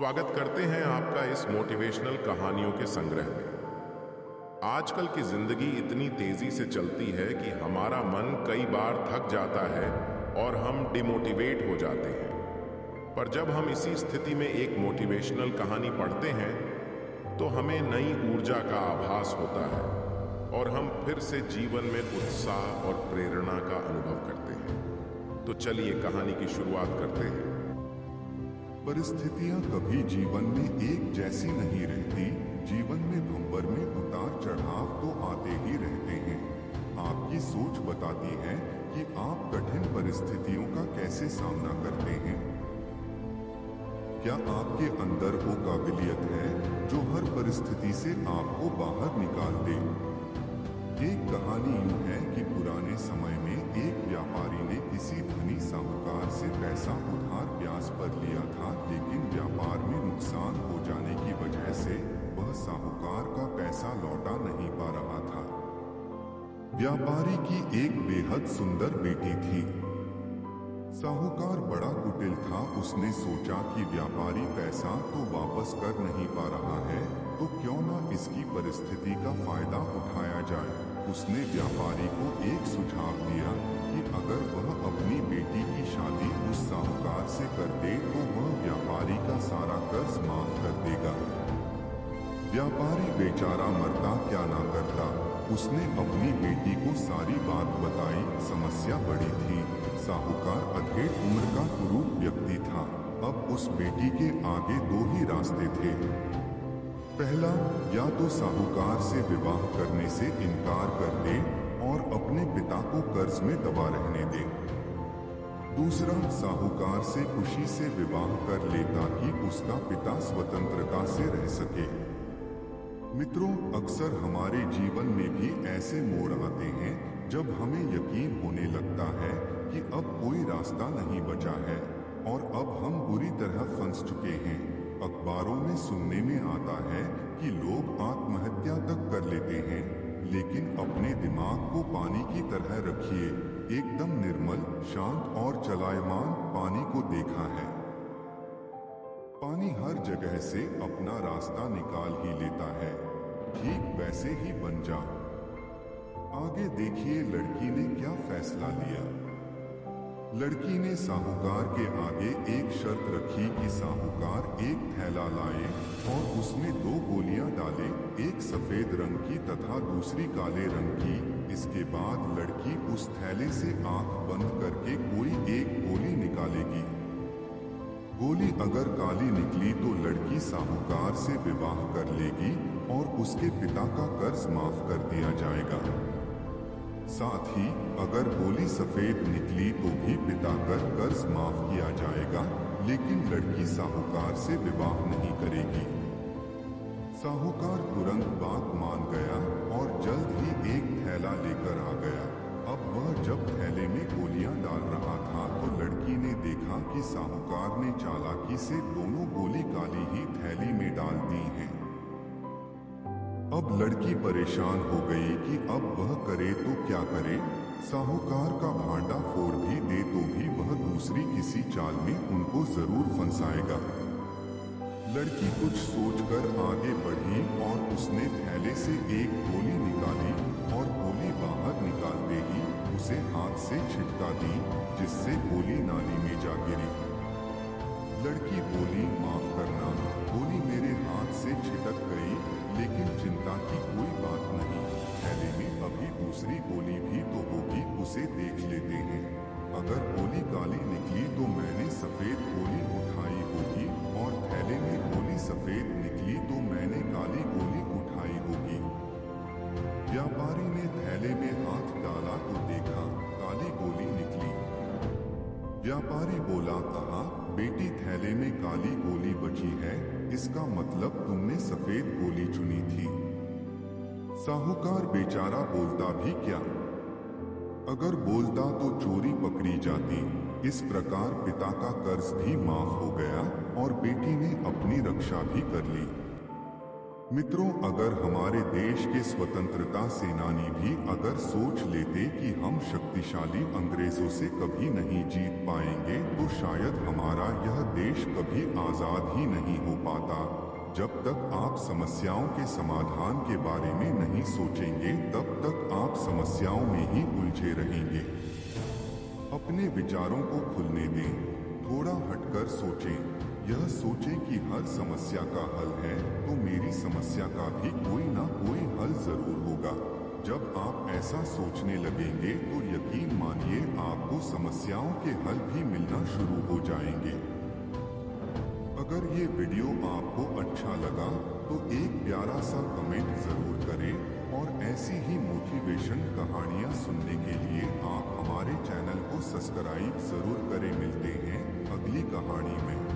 स्वागत करते हैं आपका इस मोटिवेशनल कहानियों के संग्रह में। आजकल की जिंदगी इतनी तेजी से चलती है कि हमारा मन कई बार थक जाता है और हम डिमोटिवेट हो जाते हैं। पर जब हम इसी स्थिति में एक मोटिवेशनल कहानी पढ़ते हैं तो हमें नई ऊर्जा का आभास होता है और हम फिर से जीवन में उत्साह और प्रेरणा का अनुभव करते हैं। तो चलिए कहानी की शुरुआत करते हैं। परिस्थितियां कभी जीवन में एक जैसी नहीं रहती। जीवन में भंवर में उतार चढ़ाव तो आते ही रहते हैं। आपकी सोच बताती है कि आप कठिन परिस्थितियों का कैसे सामना करते हैं। क्या आपके अंदर वो काबिलियत है जो हर परिस्थिति से आपको बाहर निकाल दे? एक कहानी यूं है कि पुराने समय में एक व्यापारी ने किसी धनी साहूकार से पैसा उधार ब्याज पर लिया था, लेकिन व्यापार में नुकसान हो जाने की वजह से वह साहूकार का पैसा लौटा नहीं पा रहा था। व्यापारी की एक बेहद सुंदर बेटी थी। साहूकार बड़ा कुटिल था। उसने सोचा कि व्यापारी पैसा तो वापस कर नहीं पा रहा है, तो क्यों ना इसकी परिस्थिति का फायदा उठाया जाए। उसने व्यापारी को एक सुझाव दिया कि अगर वह अपनी बेटी की शादी उस साहूकार से कर दे तो वह व्यापारी का सारा कर्ज माफ कर देगा। व्यापारी बेचारा मरता क्या ना करता। उसने अपनी बेटी को सारी बात बताई। समस्या बड़ी थी। साहूकार अधेड़ उम्र का कुरूप व्यक्ति था। अब उस बेटी के आगे दो ही रास्ते थे। पहला, या तो साहूकार से विवाह करने से इनकार कर दे और अपने पिता को कर्ज में दबा रहने दे। दूसरा, साहूकार से खुशी से विवाह कर ले ताकि उसका पिता स्वतंत्रता से रह सके। मित्रों, अक्सर हमारे जीवन में भी ऐसे मोड़ आते हैं जब हमें यकीन होने लगता है कि अब कोई रास्ता नहीं बचा है और अब हम बुरी तरह फंस चुके हैं। अखबारों में सुनने में आता है कि लोग आत्महत्या तक कर लेते हैं, लेकिन अपने दिमाग को पानी की तरह रखिए। एकदम निर्मल, शांत और चलायमान पानी को देखा है। पानी हर जगह से अपना रास्ता निकाल ही लेता है। ठीक वैसे ही बन जा। आगे देखिए लड़की ने क्या फैसला लिया। लड़की ने साहूकार के आगे एक शर्त रखी कि साहूकार एक थैला लाए और उसमें दो गोलियां डाले, एक सफेद रंग की तथा दूसरी काले रंग की। इसके बाद लड़की उस थैले से आंख बंद करके कोई एक गोली निकालेगी। गोली अगर काली निकली तो लड़की साहूकार से विवाह कर लेगी और उसके पिता का कर्ज माफ कर दिया जाएगा। साथ ही अगर गोली सफेद निकली तो भी पिता का कर्ज माफ किया जाएगा, लेकिन लड़की साहूकार से विवाह नहीं करेगी। साहूकार तुरंत बात मान गया और जल्द ही एक थैला लेकर आ गया। अब वह जब थैले में गोलियां डाल रहा था तो लड़की ने देखा कि साहूकार ने चालाकी से दोनों गोली काली ही थैली में डाल दी हैं। अब लड़की परेशान हो गई कि अब वह करे तो क्या करे। साहूकार का भांडा फोड़ भी दे तो भी वह दूसरी किसी चाल में उनको जरूर फंसाएगा। लड़की कुछ सोचकर आगे बढ़ी और उसने थैले से एक गोली निकाली और गोली बाहर निकालते ही उसे हाथ से छिटका दी, जिससे गोली नाली में जा गिरी। लड़की बोली, माफ करना, गोली मेरे हाथ से छिटक गई, लेकिन चिंता की कोई बात नहीं। थैले में अभी दूसरी गोली भी तो होगी, उसे देख लेते हैं। अगर गोली काली निकली तो मैंने सफेद गोली उठाई होगी और थैले में गोली सफेद निकली तो मैंने काली गोली उठाई होगी। व्यापारी ने थैले में हाथ डाला तो देखा काली गोली निकली। व्यापारी बोला, कहा, बेटी थैले में काली गोली बची है, इसका मतलब तुमने सफेद गोली चुनी थी। साहूकार बेचारा बोलता भी क्या? अगर बोलता तो चोरी पकड़ी जाती। इस प्रकार पिता का कर्ज भी माफ हो गया और बेटी ने अपनी रक्षा भी कर ली। मित्रों, अगर हमारे देश के स्वतंत्रता सेनानी भी अगर सोच लेते कि हम शक्तिशाली अंग्रेजों से कभी नहीं जीत पाएंगे, तो शायद हमारा यह देश कभी आजाद ही नहीं हो पाता। जब तक आप समस्याओं के समाधान के बारे में नहीं सोचेंगे, तब तक आप समस्याओं में ही उलझे रहेंगे। अपने विचारों को खुलने दें, थोड़ा हटकर सोचें। यह सोचें कि हर समस्या का हल है, तो मेरी समस्या का भी कोई ना कोई हल जरूर होगा। जब आप ऐसा सोचने लगेंगे, तो यकीन मानिए आपको समस्याओं के हल भी मिलना शुरू हो जाएंगे। अगर ये वीडियो आपको अच्छा लगा, तो एक प्यारा सा कमेंट जरूर करें और ऐसी ही मोटिवेशन कहानियां सुनने के लिए आप हमारे चैनल को सब्सक्राइब जरूर करें। मिलते हैं अगली कहानी में।